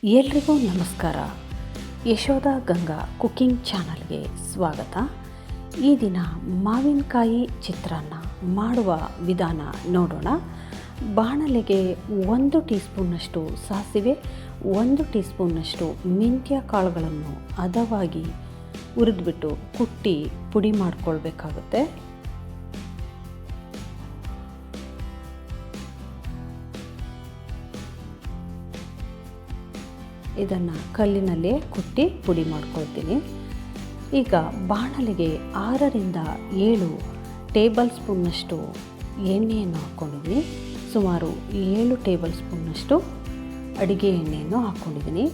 ಎಲ್ರಿಗೂ ನಮಸ್ಕಾರ. ಯಶೋಧ ಗಂಗಾ ಕುಕಿಂಗ್ ಚಾನಲ್ಗೆ ಸ್ವಾಗತ. ಈ ದಿನ ಮಾವಿನಕಾಯಿ ಚಿತ್ರಾನ್ನ ಮಾಡುವ ವಿಧಾನ ನೋಡೋಣ. ಬಾಣಲೆಗೆ 1 ಟೀ ಸ್ಪೂನ್ನಷ್ಟು ಸಾಸಿವೆ, 1 ಟೀ ಸ್ಪೂನ್ನಷ್ಟು ಮೆಂತ್ಯ ಕಾಳುಗಳನ್ನು ಹದವಾಗಿ ಹುರಿದ್ಬಿಟ್ಟು ಕುಟ್ಟಿ ಪುಡಿ ಮಾಡಿಕೊಳ್ಬೇಕಾಗುತ್ತೆ. ಇದನ್ನು ಕಲ್ಲಿನಲ್ಲೇ ಕುಟ್ಟಿ ಪುಡಿ ಮಾಡ್ಕೊಳ್ತೀನಿ. ಈಗ ಬಾಣಲೆಗೆ 6 ರಿಂದ 7 ಟೇಬಲ್ ಸ್ಪೂನ್ನಷ್ಟು ಎಣ್ಣೆಯನ್ನು ಹಾಕ್ಕೊಂಡಿದ್ದೀನಿ. ಸುಮಾರು 7 ಟೇಬಲ್ ಸ್ಪೂನ್ನಷ್ಟು ಅಡುಗೆ ಎಣ್ಣೆಯನ್ನು ಹಾಕ್ಕೊಂಡಿದ್ದೀನಿ.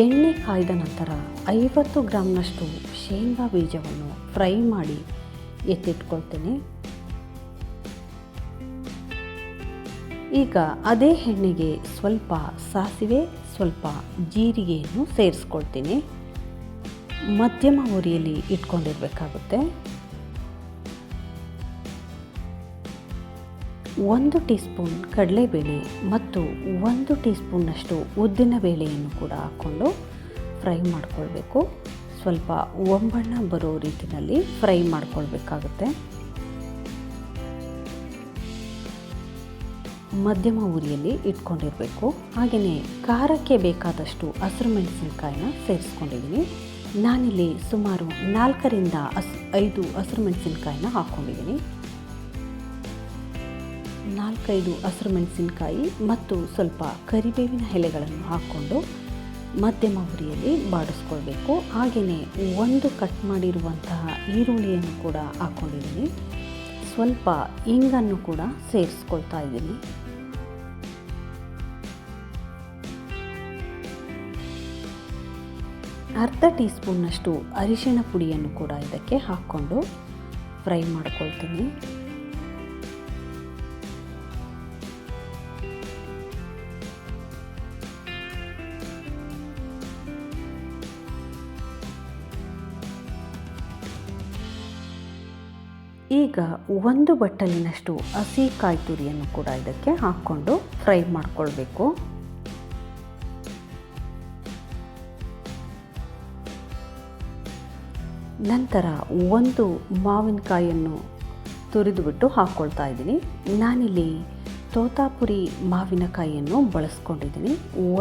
ಎಣ್ಣೆ ಕಾಯ್ದ ನಂತರ 50 ಗ್ರಾಮ್ನಷ್ಟು ಶೇಂಗಾ ಬೀಜವನ್ನು ಫ್ರೈ ಮಾಡಿ ಎತ್ತಿಟ್ಕೊಳ್ತೀನಿ. ಈಗ ಅದೇ ಎಣ್ಣೆಗೆ ಸ್ವಲ್ಪ ಸಾಸಿವೆ, ಸ್ವಲ್ಪ ಜೀರಿಗೆಯನ್ನು ಸೇರಿಸ್ಕೊಳ್ತೀನಿ. ಮಧ್ಯಮ ಉರಿಯಲ್ಲಿ ಇಟ್ಕೊಂಡಿರಬೇಕಾಗುತ್ತೆ. 1 ಟೀ ಸ್ಪೂನ್ ಕಡಲೆಬೇಳೆ ಮತ್ತು 1 ಟೀ ಸ್ಪೂನ್ನಷ್ಟು ಉದ್ದಿನ ಬೇಳೆಯನ್ನು ಕೂಡ ಹಾಕ್ಕೊಂಡು ಫ್ರೈ ಮಾಡಿಕೊಳ್ಬೇಕು. ಸ್ವಲ್ಪ ಒಂಬಣ್ಣ ಬರೋ ರೀತಿಯಲ್ಲಿ ಫ್ರೈ ಮಾಡಿಕೊಳ್ಬೇಕಾಗುತ್ತೆ. ಮಧ್ಯಮ ಉರಿಯಲ್ಲಿ ಇಟ್ಕೊಂಡಿರಬೇಕು. ಹಾಗೆಯೇ ಖಾರಕ್ಕೆ ಬೇಕಾದಷ್ಟು ಹಸಿರು ಮೆಣಸಿನಕಾಯಿನ ಸೇರಿಸ್ಕೊಂಡಿದ್ದೀನಿ. ನಾನಿಲ್ಲಿ ಸುಮಾರು 4 ರಿಂದ 5 ಹಸಿರು ಮೆಣಸಿನಕಾಯಿನ ಹಾಕ್ಕೊಂಡಿದ್ದೀನಿ. 4-5 ಹಸಿರು ಮೆಣಸಿನಕಾಯಿ ಮತ್ತು ಸ್ವಲ್ಪ ಕರಿಬೇವಿನ ಎಲೆಗಳನ್ನು ಹಾಕ್ಕೊಂಡು ಮಧ್ಯಮ ಉರಿಯಲ್ಲಿ ಬಾಡಿಸ್ಕೊಳ್ಬೇಕು. ಹಾಗೆಯೇ 1 ಕಟ್ ಮಾಡಿರುವಂತಹ ಈರುಳ್ಳಿಯನ್ನು ಕೂಡ ಹಾಕ್ಕೊಂಡಿದ್ದೀನಿ. ಸ್ವಲ್ಪ ಇಂಗನ್ನು ಕೂಡ ಸೇರಿಸ್ಕೊಳ್ತಾ ಇದ್ದೀನಿ. ಅರ್ಧ ಟೀ ಸ್ಪೂನ್ನಷ್ಟು ಅರಿಶಿಣ ಪುಡಿಯನ್ನು ಕೂಡ ಇದಕ್ಕೆ ಹಾಕ್ಕೊಂಡು ಫ್ರೈ ಮಾಡ್ಕೊಳ್ತೀನಿ. ಈಗ 1 ಬಟ್ಟಲಿನಷ್ಟು ಹಸಿ ಕಾಯಿ ತುರಿಯನ್ನು ಕೂಡ ಇದಕ್ಕೆ ಹಾಕ್ಕೊಂಡು ಫ್ರೈ ಮಾಡಿಕೊಳ್ಬೇಕು. ನಂತರ 1 ಮಾವಿನಕಾಯಿಯನ್ನು ತುರಿದುಬಿಟ್ಟು ಹಾಕ್ಕೊಳ್ತಾ ಇದ್ದೀನಿ. ನಾನಿಲ್ಲಿ ತೋತಾಪುರಿ ಮಾವಿನಕಾಯಿಯನ್ನು ಬಳಸ್ಕೊಂಡಿದ್ದೀನಿ.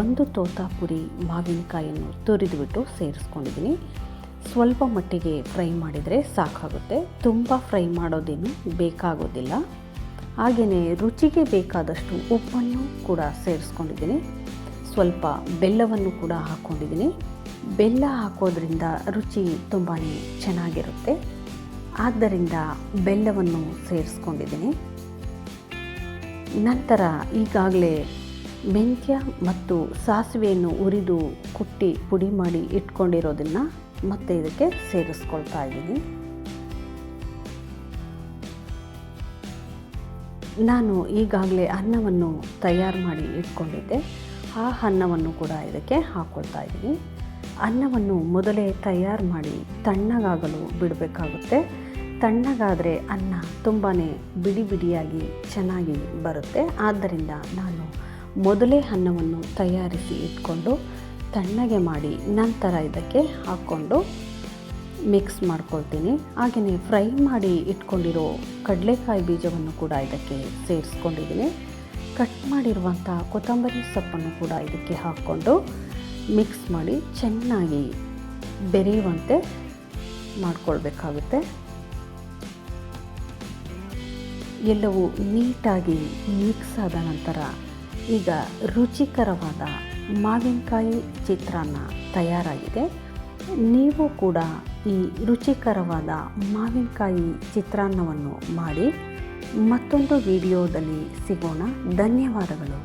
1 ತೋತಾಪುರಿ ಮಾವಿನಕಾಯಿಯನ್ನು ತುರಿದುಬಿಟ್ಟು ಸೇರಿಸ್ಕೊಂಡಿದ್ದೀನಿ. ಸ್ವಲ್ಪ ಮಟ್ಟಿಗೆ ಫ್ರೈ ಮಾಡಿದರೆ ಸಾಕಾಗುತ್ತೆ. ತುಂಬ ಫ್ರೈ ಮಾಡೋದೇನು ಬೇಕಾಗೋದಿಲ್ಲ. ಹಾಗೆಯೇ ರುಚಿಗೆ ಬೇಕಾದಷ್ಟು ಉಪ್ಪನ್ನು ಕೂಡ ಸೇರಿಸ್ಕೊಂಡಿದ್ದೀನಿ. ಸ್ವಲ್ಪ ಬೆಲ್ಲವನ್ನು ಕೂಡ ಹಾಕ್ಕೊಂಡಿದ್ದೀನಿ. ಬೆಲ್ಲ ಹಾಕೋದ್ರಿಂದ ರುಚಿ ತುಂಬಾ ಚೆನ್ನಾಗಿರುತ್ತೆ. ಆದ್ದರಿಂದ ಬೆಲ್ಲವನ್ನು ಸೇರಿಸ್ಕೊಂಡಿದ್ದೀನಿ. ನಂತರ ಈಗಾಗಲೇ ಮೆಂತ್ಯ ಮತ್ತು ಸಾಸಿವೆಯನ್ನು ಹುರಿದು ಕುಟ್ಟಿ ಪುಡಿ ಮಾಡಿ ಇಟ್ಕೊಂಡಿರೋದನ್ನು ಮತ್ತೆ ಇದಕ್ಕೆ ಸೇರಿಸ್ಕೊಳ್ತಾ ಇದ್ದೀನಿ. ನಾನು ಈಗಾಗಲೇ ಅನ್ನವನ್ನು ತಯಾರು ಮಾಡಿ ಇಟ್ಕೊಂಡಿದ್ದೆ. ಆ ಅನ್ನವನ್ನು ಕೂಡ ಇದಕ್ಕೆ ಹಾಕ್ಕೊಳ್ತಾ ಇದ್ದೀನಿ. ಅನ್ನವನ್ನು ಮೊದಲೇ ತಯಾರು ಮಾಡಿ ತಣ್ಣಗಾಗಲು ಬಿಡಬೇಕಾಗುತ್ತೆ. ತಣ್ಣಗಾದರೆ ಅನ್ನ ತುಂಬಾ ಬಿಡಿ ಬಿಡಿಯಾಗಿ ಚೆನ್ನಾಗಿ ಬರುತ್ತೆ. ಆದ್ದರಿಂದ ನಾನು ಮೊದಲೇ ಅನ್ನವನ್ನು ತಯಾರಿಸಿ ಇಟ್ಕೊಂಡು ತಣ್ಣಗೆ ಮಾಡಿ ನಂತರ ಇದಕ್ಕೆ ಹಾಕ್ಕೊಂಡು ಮಿಕ್ಸ್ ಮಾಡ್ಕೊಳ್ತೀನಿ. ಹಾಗೆಯೇ ಫ್ರೈ ಮಾಡಿ ಇಟ್ಕೊಂಡಿರೋ ಕಡಲೆಕಾಯಿ ಬೀಜವನ್ನು ಕೂಡ ಇದಕ್ಕೆ ಸೇರಿಸ್ಕೊಂಡಿದ್ದೀನಿ. ಕಟ್ ಮಾಡಿರುವಂಥ ಕೊತ್ತಂಬರಿ ಸೊಪ್ಪನ್ನು ಕೂಡ ಇದಕ್ಕೆ ಹಾಕ್ಕೊಂಡು ಮಿಕ್ಸ್ ಮಾಡಿ ಚೆನ್ನಾಗಿ ಬೆರೆಯುವಂತೆ ಮಾಡಿಕೊಳ್ಬೇಕಾಗುತ್ತೆ. ಎಲ್ಲವೂ ನೀಟಾಗಿ ಮಿಕ್ಸ್ ಆದ ನಂತರ ಈಗ ರುಚಿಕರವಾದ ಮಾವಿನಕಾಯಿ ಚಿತ್ರಾನ್ನ ತಯಾರಾಗಿದೆ. ನೀವು ಕೂಡ ಈ ರುಚಿಕರವಾದ ಮಾವಿನಕಾಯಿ ಚಿತ್ರಾನ್ನವನ್ನು ಮಾಡಿ. ಮತ್ತೊಂದು ವಿಡಿಯೋದಲ್ಲಿ ಸಿಗೋಣ. ಧನ್ಯವಾದಗಳು.